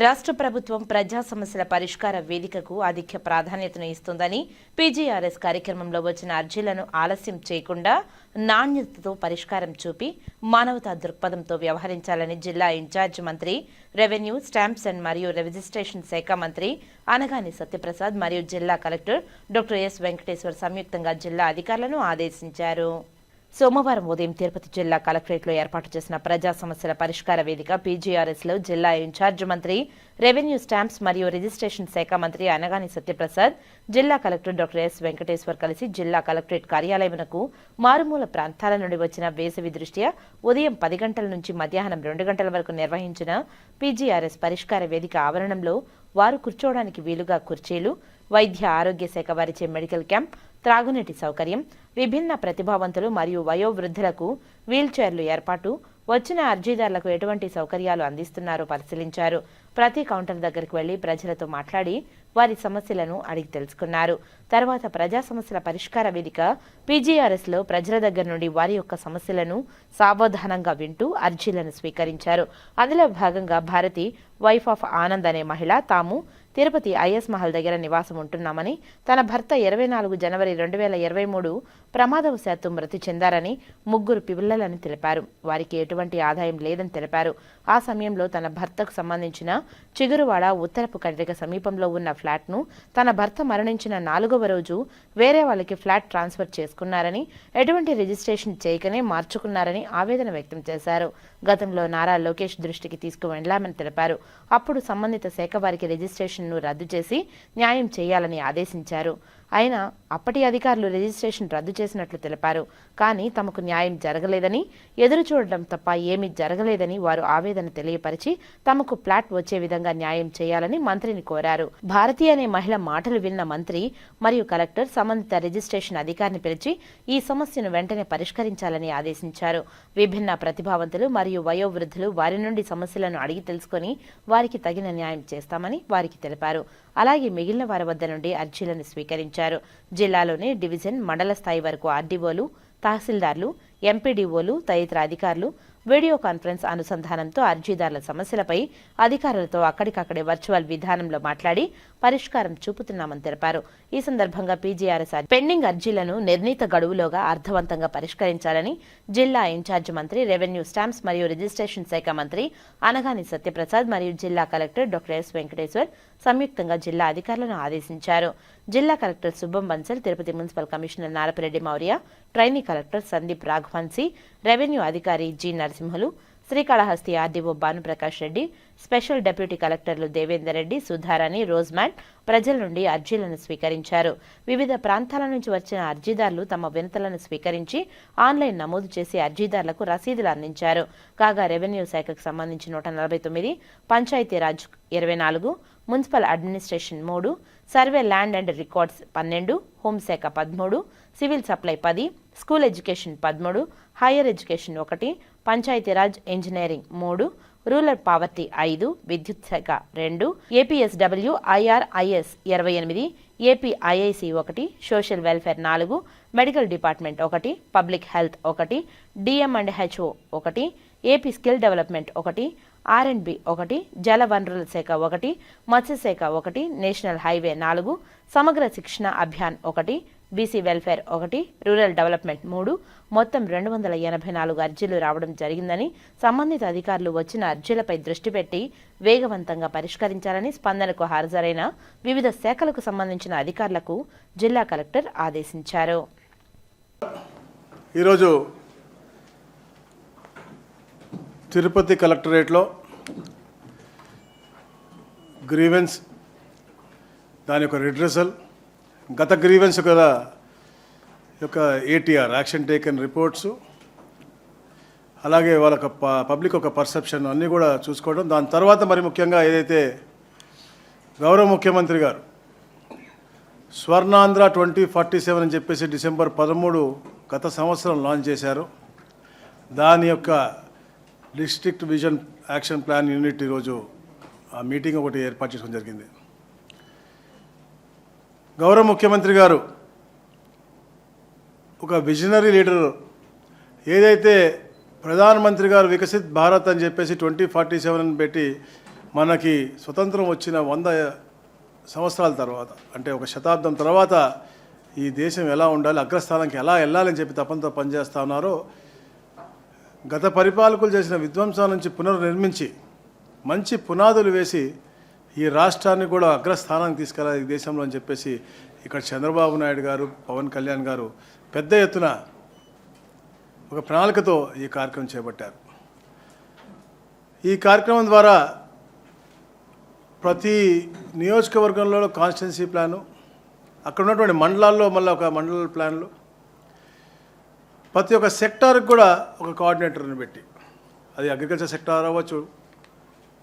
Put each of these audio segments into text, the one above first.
రాష్ట్ర ప్రభుత్వం ప్రజా సమస్యల పరిష్కార వేదికకు అధిక ప్రాధాన్యతను ఇస్తుందని పీజీఆర్ఎస్ కార్యక్రమంలో వచ్చిన అర్జీలను ఆలస్యం చేయకుండా నాణ్యతతో పరిష్కారం చూపి మానవతా దృక్పథంతో వ్యవహరించాలని జిల్లా ఇన్ఛార్జ్ మంత్రి రెవెన్యూ, స్టాంప్స్ అండ్ మరియు రిజిస్ట్రేషన్ శాఖ మంత్రి అనగాని సత్యప్రసాద్ మరియు జిల్లా కలెక్టర్ డాక్టర్ ఎస్ వెంకటేశ్వర్ సంయుక్తంగా జిల్లా అధికారులను ఆదేశించారు. సోమవారం ఉదయం తిరుపతి జిల్లా కలెక్టరేట్లో ఏర్పాటు చేసిన ప్రజా సమస్యల పరిష్కార వేదిక పీజీఆర్ఎస్లో జిల్లా ఇన్ఛార్జ్ మంత్రి, రెవెన్యూ, స్టాంప్స్ మరియు రిజిస్ట్రేషన్ శాఖ మంత్రి అనగాని సత్యప్రసాద్, జిల్లా కలెక్టర్ డాక్టర్ ఎస్ వెంకటేశ్వర్ కలిసి జిల్లా కలెక్టరేట్ కార్యాలయమునకు మారుమూల ప్రాంతాల నుండి వచ్చిన వేసవి దృష్ట్యా ఉదయం 10 గంటల నుంచి మధ్యాహ్నం 2 గంటల వరకు నిర్వహించిన పీజీఆర్ఎస్ పరిష్కార వేదిక ఆవరణంలో వారు కూర్చోవడానికి వీలుగా కుర్చీలు, వైద్య ఆరోగ్య శాఖ వారిచే మెడికల్ క్యాంప్, త్రాగునీటి సౌకర్యం, విభిన్న ప్రతిభావంతులు మరియు వయోవృద్ధులకు వీల్చైర్లు ఏర్పాటు, వచ్చిన అర్జీదారులకు ఎటువంటి సౌకర్యాలు అందిస్తున్నారో పరిశీలించారు. ప్రతి కౌంటర్ దగ్గరకు వెళ్లి ప్రజలతో మాట్లాడి వారి సమస్యలను అడిగి తెలుసుకున్నారు. తర్వాత ప్రజా సమస్యల పరిష్కార వేదిక పీజీఆర్ఎస్లో ప్రజల దగ్గర నుండి వారి యొక్క సమస్యలను సావధానంగా వింటూ అర్జీలను స్వీకరించారు. అందులో భాగంగా భారతి, వైఫ్ ఆఫ్ ఆనంద్ అనే మహిళ తాము తిరుపతి ఐఎస్ మహల్ దగ్గర నివాసం ఉంటున్నామని, తన భర్త 24 జనవరి 2023 ప్రమాదవశాత్తు మృతి చెందారని, 3 పిల్లలని తెలిపారు. వారికి ఎటువంటి ఆదాయం లేదని తెలిపారు. ఆ సమయంలో తన భర్తకు సంబంధించిన చిగురువాడ ఉత్తరపు కండ్రిక సమీపంలో ఉన్న ఫ్లాట్ను తన భర్త మరణించిన 4వ రోజు వేరే వాళ్ళకి ఫ్లాట్ ట్రాన్స్ఫర్ చేసుకున్నారని, ఎటువంటి రిజిస్ట్రేషన్ చేయకనే మార్చుకున్నారని ఆవేదన వ్యక్తం చేశారు. గతంలో నారా లోకేష్ దృష్టికి తీసుకువెళ్లామని తెలిపారు. అప్పుడు సంబంధిత శాఖ వారికి రిజిస్ట్రేషన్ను రద్దు చేసి న్యాయం చేయాలని ఆదేశించారు. అయినా అప్పటి అధికారులు రిజిస్ట్రేషన్ రద్దు చేసినట్లు తెలిపారు. కానీ తమకు న్యాయం జరగలేదని, ఎదురు చూడడం తప్ప ఏమీ జరగలేదని వారు ఆవేదన తెలియపరిచి తమకు ఫ్లాట్ వచ్చే విధంగా న్యాయం చేయాలని మంత్రిని కోరారు. భారతి అనే మహిళ మాటలు విన్న మంత్రి మరియు కలెక్టర్ సంబంధిత రిజిస్ట్రేషన్ అధికారిని పిలిచి ఈ సమస్యను వెంటనే పరిష్కరించాలని ఆదేశించారు. విభిన్న ప్రతిభావంతులు మరియు వయోవృద్ధులు వారి నుండి సమస్యలను అడిగి తెలుసుకుని వారికి తగిన న్యాయం చేస్తామని వారికి తెలిపారు. అలాగే మిగిలిన వారి వద్ద నుండి అర్జీలను స్వీకరించారు. జిల్లాలోని డివిజన్, మండల స్థాయి వరకు ఆర్డీఓలు, తహసీల్దార్లు, ఎంపీడీఓలు తదితర అధికారులు వీడియో కాన్ఫరెన్స్ అనుసంధానంతో అర్జీదారుల సమస్యలపై అధికారులతో అక్కడికక్కడే వర్చువల్ విధానంలో మాట్లాడి పరిష్కారం చూపుతున్నామని తెలిపారు. ఈ సందర్భంగా పీజీఆర్ఎస్ పెండింగ్ అర్జీలను నిర్ణీత గడువులోగా అర్థవంతంగా పరిష్కరించాలని జిల్లా ఇన్ఛార్జ్ మంత్రి, రెవెన్యూ, స్టాంప్స్ మరియు రిజిస్ట్రేషన్ శాఖ మంత్రి అనగాని సత్యప్రసాద్ మరియు జిల్లా కలెక్టర్ డాక్టర్ ఎస్ వెంకటేశ్వర్ సంయుక్తంగా జిల్లా అధికారులను ఆదేశించారు. జిల్లా collector Shubham Bansal, Tirupati municipal commissioner Narapireddy Maurya, trainee collector Sandeep Raghuvanshi, revenue అధికారి G Narasimhulu, Srikalahasti RDO Bhanuprakash Reddy, special deputy కలెక్టర్లు దేవేందర్ రెడ్డి, సుధారాణి, రోజ్మ్యాన్ ప్రజల నుండి అర్జీలను స్వీకరించారు. వివిధ ప్రాంతాల నుంచి వచ్చిన అర్జీదారులు తమ వినతులను స్వీకరించి ఆన్లైన్ నమోదు చేసి అర్జీదారులకు రసీదులు అందించారు. కాగా రెవెన్యూ శాఖకు సంబంధించి 149, Panchayati Raj 24, municipal administration 3, survey land and records 12, హోంశాఖ 13, civil supply 10, school education 13, higher education 1, Panchayati Raj engineering 3, rural poverty 5, విద్యుత్ శాఖ 2, APSW IRIS 28, APIIC 1, social welfare 4, medical department 1, public health 1, DM and HO 1, AP skill development 1, R and B 1, జల వనరుల శాఖ 1, మత్స్యశాఖ 1, నేషనల్ హైవే 4, సమగ్ర శిక్షణ Abhiyan 1, BC welfare 1, rural development 3, మొత్తం 284 అర్జీలు రావడం జరిగిందని, సంబంధిత అధికారులు వచ్చిన అర్జీలపై దృష్టి పెట్టి వేగవంతంగా పరిష్కరించాలని స్పందనకు హాజరైన వివిధ శాఖలకు సంబంధించిన అధికారులకు జిల్లా కలెక్టర్ ఆదేశించారు. ఈరోజు తిరుపతి కలెక్టరేట్లో గ్రీవెన్స్, దాని యొక్క రిడ్రెసల్, గత గ్రీవెన్స్ యొక్క ఏటీఆర్ యాక్షన్ టేకన్ రిపోర్ట్స్, అలాగే వాళ్ళ పబ్లిక్ ఒక పర్సెప్షన్ అన్నీ కూడా చూసుకోవడం. దాని తర్వాత మరి ముఖ్యంగా ఏదైతే గౌరవ ముఖ్యమంత్రి గారు స్వర్ణాంధ్ర 2047 అని చెప్పేసి డిసెంబర్ 13 గత సంవత్సరం లాంచ్ చేశారు. దాని యొక్క district vision action plan unit ఈరోజు ఆ మీటింగ్ ఒకటి ఏర్పాటు చేసుకోవడం జరిగింది. గౌరవ ముఖ్యమంత్రి గారు ఒక విజనరీ లీడర్, ఏదైతే ప్రధానమంత్రి గారు వికసిత్ భారత్ అని చెప్పేసి 2047 అని పెట్టి మనకి స్వతంత్రం వచ్చిన 100 సంవత్సరాల తర్వాత, అంటే ఒక శతాబ్దం తర్వాత ఈ దేశం ఎలా ఉండాలి, అగ్రస్థానానికి ఎలా వెళ్ళాలని చెప్పి తపంతో పనిచేస్తూ ఉన్నారో, గత పరిపాలకులు చేసిన విధ్వంసాల నుంచి పునర్నిర్మించి మంచి పునాదులు వేసి ఈ రాష్ట్రాన్ని కూడా అగ్రస్థానానికి తీసుకెళ్ళాలి ఈ దేశంలో అని చెప్పేసి ఇక్కడ చంద్రబాబు నాయుడు గారు, పవన్ కళ్యాణ్ గారు పెద్ద ఎత్తున ఒక ప్రణాళికతో ఈ కార్యక్రమం చేపట్టారు. ఈ కార్యక్రమం ద్వారా ప్రతి నియోజకవర్గంలో కాన్స్టిట్యున్సీ ప్లాను, అక్కడ ఉన్నటువంటి మండలాల్లో మళ్ళీ ఒక మండల ప్లాన్లు, ప్రతి ఒక్క సెక్టార్కి కూడా ఒక కోఆర్డినేటర్ని పెట్టి, అది అగ్రికల్చర్ సెక్టార్ అవ్వచ్చు,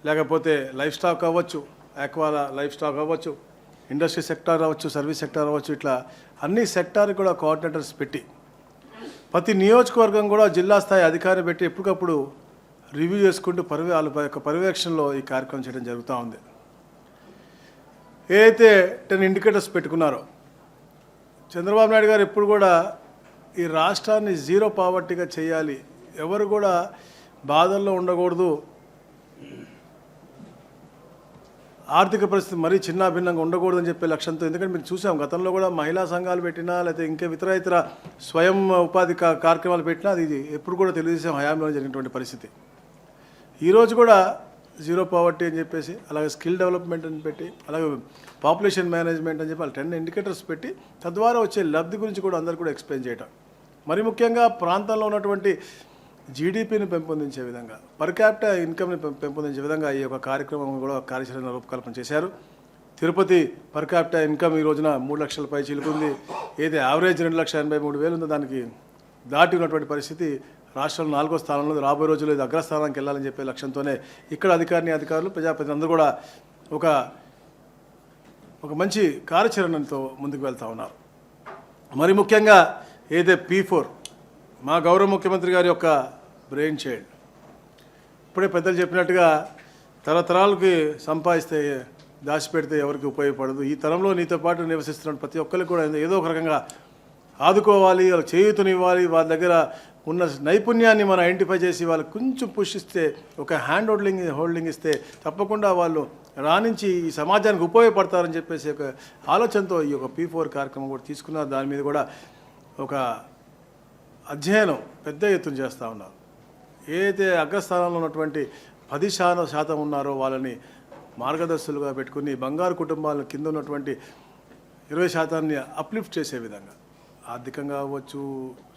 లేకపోతే లైఫ్ స్టాక్ అవ్వచ్చు, ఆక్వా లైఫ్ స్టాక్ అవ్వచ్చు, ఇండస్ట్రీ సెక్టార్ అవ్వచ్చు, సర్వీస్ సెక్టార్ అవ్వచ్చు, ఇట్లా అన్ని సెక్టార్కి కూడా కోఆర్డినేటర్స్ పెట్టి ప్రతి నియోజకవర్గం కూడా జిల్లా స్థాయి అధికారిని పెట్టి ఎప్పటికప్పుడు రివ్యూ చేసుకుంటూ వాళ్ళ యొక్క పర్యవేక్షణలో ఈ కార్యక్రమం చేయడం జరుగుతూ ఉంది. ఏదైతే 10 ఇండికేటర్స్ పెట్టుకున్నారో చంద్రబాబు నాయుడు గారు ఎప్పుడు కూడా ఈ రాష్ట్రాన్ని జీరో పావర్టీగా చేయాలి, ఎవరు కూడా బాధల్లో ఉండకూడదు, ఆర్థిక పరిస్థితి మరీ చిన్నాభిన్నంగా ఉండకూడదని చెప్పే లక్ష్యంతో, ఎందుకంటే మీరు చూసాం గతంలో కూడా మహిళా సంఘాలు పెట్టినా లేకపోతే ఇంకా ఇతర స్వయం ఉపాధి కార్యక్రమాలు పెట్టినా అది ఎప్పుడు కూడా తెలుగుదేశం హయాంలో జరిగినటువంటి పరిస్థితి. ఈరోజు కూడా జీరో పావర్టీ అని చెప్పేసి, అలాగే స్కిల్ డెవలప్మెంట్ అని పెట్టి, అలాగే పాపులేషన్ మేనేజ్మెంట్ అని చెప్పి వాళ్ళు 10 ఇండికేటర్స్ పెట్టి తద్వారా వచ్చే లబ్ధి గురించి కూడా అందరు కూడా ఎక్స్ప్లెయిన్ చేయటం, మరి ముఖ్యంగా ప్రాంతంలో ఉన్నటువంటి జీడిపిని పెంపొందించే విధంగా, పర్ క్యాపిటా ఇన్కమ్ని పెంపొందించే విధంగా ఈ యొక్క కార్యక్రమం కూడా కార్యాచరణ రూపకల్పన చేశారు. తిరుపతి పర్ క్యాపిటా ఇన్కమ్ ఈ రోజున 3 లక్షల పై చిలుకుంది. ఏది యావరేజ్ 2,83,000 ఉందో దానికి దాటి ఉన్నటువంటి పరిస్థితి. రాష్ట్రంలో 4వ స్థానంలో, రాబోయే రోజుల్లో ఇది అగ్రస్థానానికి వెళ్ళాలని చెప్పే లక్ష్యంతోనే ఇక్కడ అధికారులు ప్రజాప్రతినిధులు అందరూ కూడా ఒక మంచి కార్యాచరణతో ముందుకు వెళ్తూ ఉన్నారు. మరి ముఖ్యంగా ఏదైతే P4 మా గౌరవ ముఖ్యమంత్రి గారి యొక్క బ్రెయిన్ చైల్డ్, ఇప్పుడే పెద్దలు చెప్పినట్టుగా తరతరాలకి సంపాదిస్తే దాచిపెడితే ఎవరికి ఉపయోగపడదు. ఈ తరంలో నీతో పాటు నివసిస్తున్న ప్రతి ఒక్కరికి కూడా ఏదో ఒక రకంగా ఆదుకోవాలి, వాళ్ళకి చేయూతనివ్వాలి, వాళ్ళ దగ్గర ఉన్న నైపుణ్యాన్ని మనం ఐడెంటిఫై చేసి వాళ్ళకి కొంచెం పుష్ ఇస్తే, ఒక హ్యాండ్ హోల్డింగ్ ఇస్తే తప్పకుండా వాళ్ళు రాణించి ఈ సమాజానికి ఉపయోగపడతారని చెప్పేసి ఒక ఆలోచనతో ఈ యొక్క P4 కార్యక్రమం కూడా తీసుకున్నారు. దాని మీద కూడా ఒక అధ్యయనం పెద్ద ఎత్తున చేస్తూ ఉన్నారు. ఏదైతే అగ్రస్థానంలో ఉన్నటువంటి 10% ఉన్నారో వాళ్ళని మార్గదర్శులుగా పెట్టుకుని బంగారు కుటుంబాల కింద ఉన్నటువంటి 20% అప్లిఫ్ట్ చేసే విధంగా, ఆర్థికంగా అవ్వచ్చు,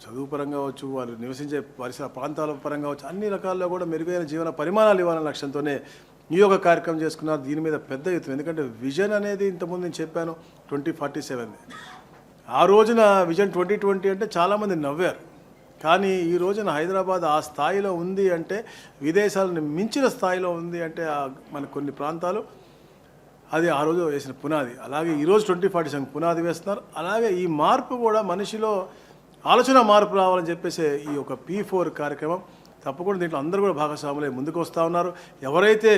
చదువు పరంగా అవ్వచ్చు, వాళ్ళు నివసించే పరిసర ప్రాంతాల పరంగా అవ్వచ్చు, అన్ని రకాల్లో కూడా మెరుగైన జీవన పరిమాణాలు ఇవ్వాలనే లక్ష్యంతోనే ఈ యొక్క కార్యక్రమం చేసుకున్నారు. దీని మీద పెద్ద ఎత్తున, ఎందుకంటే విజన్ అనేది ఇంతకుముందు నేను చెప్పాను 2047, ఆ రోజున విజన్ 2020 అంటే చాలామంది నవ్వారు. కానీ ఈ రోజున హైదరాబాద్ ఆ స్థాయిలో ఉంది అంటే, విదేశాలను మించిన స్థాయిలో ఉంది అంటే మన కొన్ని ప్రాంతాలు అది ఆ రోజు వేసిన పునాది. అలాగే ఈరోజు 2047 పునాది వేస్తున్నారు. అలాగే ఈ మార్పు కూడా మనిషిలో ఆలోచన మార్పు రావాలని చెప్పేసి ఈ యొక్క P4 కార్యక్రమం తప్పకుండా దీంట్లో అందరూ కూడా భాగస్వాములై ముందుకు వస్తూ ఉన్నారు. ఎవరైతే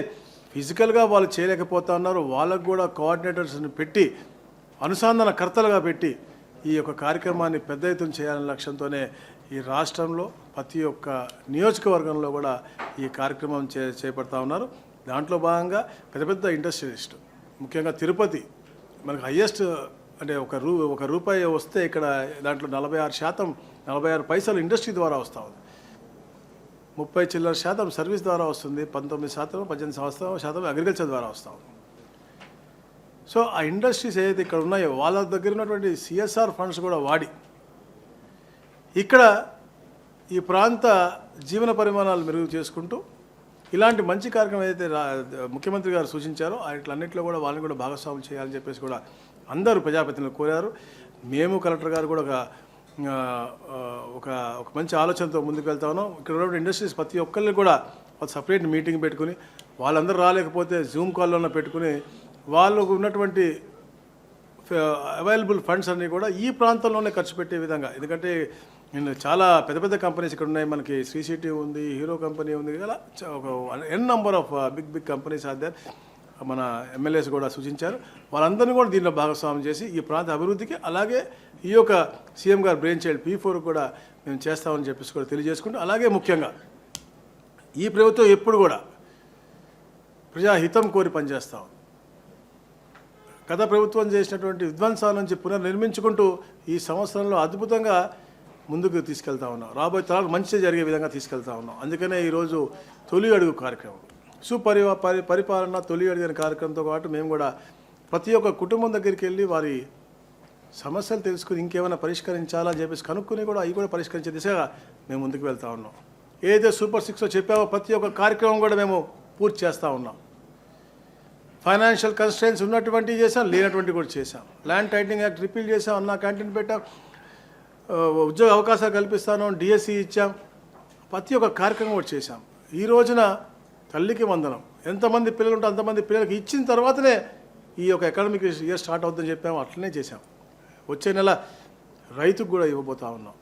ఫిజికల్గా వాళ్ళు చేయలేకపోతా ఉన్నారో వాళ్ళకు కూడా కోఆర్డినేటర్స్ని పెట్టి, అనుసంధాన కర్తలుగా పెట్టి ఈ యొక్క కార్యక్రమాన్ని పెద్ద ఎత్తున చేయాలనే లక్ష్యంతోనే ఈ రాష్ట్రంలో ప్రతి ఒక్క నియోజకవర్గంలో కూడా ఈ కార్యక్రమం చేపడతా ఉన్నారు. దాంట్లో భాగంగా పెద్ద ఇండస్ట్రియలిస్ట్, ముఖ్యంగా తిరుపతి మనకు హయ్యెస్ట్, అంటే ఒక రూపాయి వస్తే ఇక్కడ దాంట్లో 46 పైసలు ఇండస్ట్రీ ద్వారా వస్తూ ఉంది, 30% సర్వీస్ ద్వారా వస్తుంది, 19%, 18% అగ్రికల్చర్ ద్వారా వస్తూ ఉంది. సో ఆ ఇండస్ట్రీస్ ఏదైతే ఇక్కడ ఉన్నాయో వాళ్ళ దగ్గర ఉన్నటువంటి CSR ఫండ్స్ కూడా వాడి ఇక్కడ ఈ ప్రాంత జీవన పరిమాణాలు మెరుగు చేసుకుంటూ ఇలాంటి మంచి కార్యక్రమం ఏదైతే ముఖ్యమంత్రి గారు సూచించారో వాటిలన్నింటిలో కూడా వాళ్ళని కూడా భాగస్వాములు చేయాలని చెప్పేసి కూడా అందరూ ప్రజాప్రతినిధులు కోరారు. మేము కలెక్టర్ గారు కూడా ఒక మంచి ఆలోచనతో ముందుకు వెళ్తా ఉన్నాం. ఇక్కడ ఉన్నటువంటి ఇండస్ట్రీస్ ప్రతి ఒక్కరిని కూడా ఒక సపరేట్ మీటింగ్ పెట్టుకుని, వాళ్ళందరూ రాలేకపోతే జూమ్ కాల్లోనే పెట్టుకుని వాళ్ళకు ఉన్నటువంటి అవైలబుల్ ఫండ్స్ అన్నీ కూడా ఈ ప్రాంతంలోనే ఖర్చు పెట్టే విధంగా, ఎందుకంటే నేను చాలా పెద్ద కంపెనీస్ ఇక్కడ ఉన్నాయి. మనకి శ్రీ సిటీ ఉంది, హీరో కంపెనీ ఉంది, ఇలా ఒక N number of big companies are there. మన ఎమ్మెల్యేస్ కూడా సూచించారు. వాళ్ళందరినీ కూడా దీనిలో భాగస్వామ్యం చేసి ఈ ప్రాంత అభివృద్ధికి, అలాగే ఈ యొక్క సీఎం గారు బ్రెయిన్ చైల్డ్ P4 కూడా మేము చేస్తామని చెప్పేసి కూడా తెలియజేసుకుంటూ, అలాగే ముఖ్యంగా ఈ ప్రభుత్వం ఎప్పుడు కూడా ప్రజాహితం కోరి పనిచేస్తూ ఉంది. గత ప్రభుత్వం చేసినటువంటి విధ్వంసాల నుంచి పునర్నిర్మించుకుంటూ ఈ సంవత్సరంలో అద్భుతంగా ముందుకు తీసుకెళ్తా ఉన్నాం. రాబోయే తరాలకు మంచి జరిగే విధంగా తీసుకెళ్తా ఉన్నాం. అందుకనే ఈరోజు తొలి అడుగు కార్యక్రమం, పరిపాలన తొలి అడుగు అనే కార్యక్రమంతో పాటు మేము కూడా ప్రతి ఒక్క కుటుంబం దగ్గరికి వెళ్ళి వారి సమస్యలు తెలుసుకుని ఇంకేమైనా పరిష్కరించాలా అని చెప్పేసి కనుక్కొని కూడా అవి కూడా పరిష్కరించే దిశగా మేము ముందుకు వెళ్తూ ఉన్నాం. ఏదైతే సూపర్ 6లో చెప్పామో ప్రతి ఒక్క కార్యక్రమం కూడా మేము పూర్తి చేస్తూ ఉన్నాం. ఫైనాన్షియల్ కన్స్ట్రెయిన్స్ ఉన్నటువంటి చేసాం, లేనటువంటి కూడా చేసాం. ల్యాండ్ టైటిలింగ్ యాక్ట్ రిపీల్ చేసాం, అన్నా క్యాంటీన్ పెట్టాం, ఉద్యోగ అవకాశాలు కల్పిస్తాను, డిఎస్సి ఇచ్చాం. ప్రతి ఒక్క కార్యక్రమం కూడా చేశాం. ఈ రోజున తల్లికి వందనం, ఎంతమంది పిల్లలు ఉంటే అంతమంది పిల్లలకి ఇచ్చిన తర్వాతనే ఈ యొక్క అకాడమిక్ ఇయర్ స్టార్ట్ అవుతుందని చెప్పాము. అట్లనే చేశాం. వచ్చే నెల రైతుకు కూడా ఇవ్వబోతా ఉన్నాం.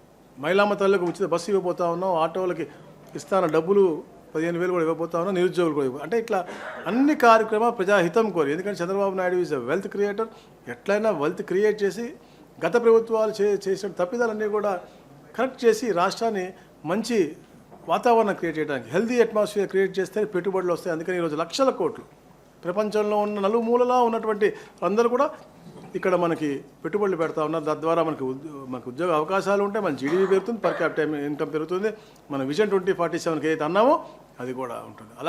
మహిళామ తల్లికి ఉచిత బస్సు ఇవ్వబోతా ఉన్నాం. ఆటోలకి ఇస్తాన డబ్బులు 15,000 కూడా ఇవ్వబోతా ఉన్నాం. నిరుద్యోగులు కూడా అంటే ఇట్లా అన్ని కార్యక్రమాలు ప్రజాహితం కోరి. ఎందుకంటే Chandrababu Naidu is a wealth creator. ఎట్లయినా వెల్త్ క్రియేట్ చేసి గత ప్రభుత్వాలు చేసిన తప్పిదాలన్నీ కూడా కరెక్ట్ చేసి రాష్ట్రాన్ని మంచి వాతావరణం క్రియేట్ చేయడానికి, హెల్తీ అట్మాస్ఫియర్ క్రియేట్ చేస్తే పెట్టుబడులు వస్తాయి. అందుకని ఈరోజు లక్షల కోట్లు ప్రపంచంలో ఉన్న నలుమూలలా ఉన్నటువంటి అందరూ కూడా ఇక్కడ మనకి పెట్టుబడులు పెడతా ఉన్నారు. తద్వారా మనకు ఉద్యోగ అవకాశాలు ఉంటాయి, మన జీడీపీ పెరుగుతుంది, పర్ క్యాపిటల్ ఇన్కమ్ పెరుగుతుంది, మన విజన్ 2047కి ఏదైతే అన్నామో అది కూడా ఉంటుంది.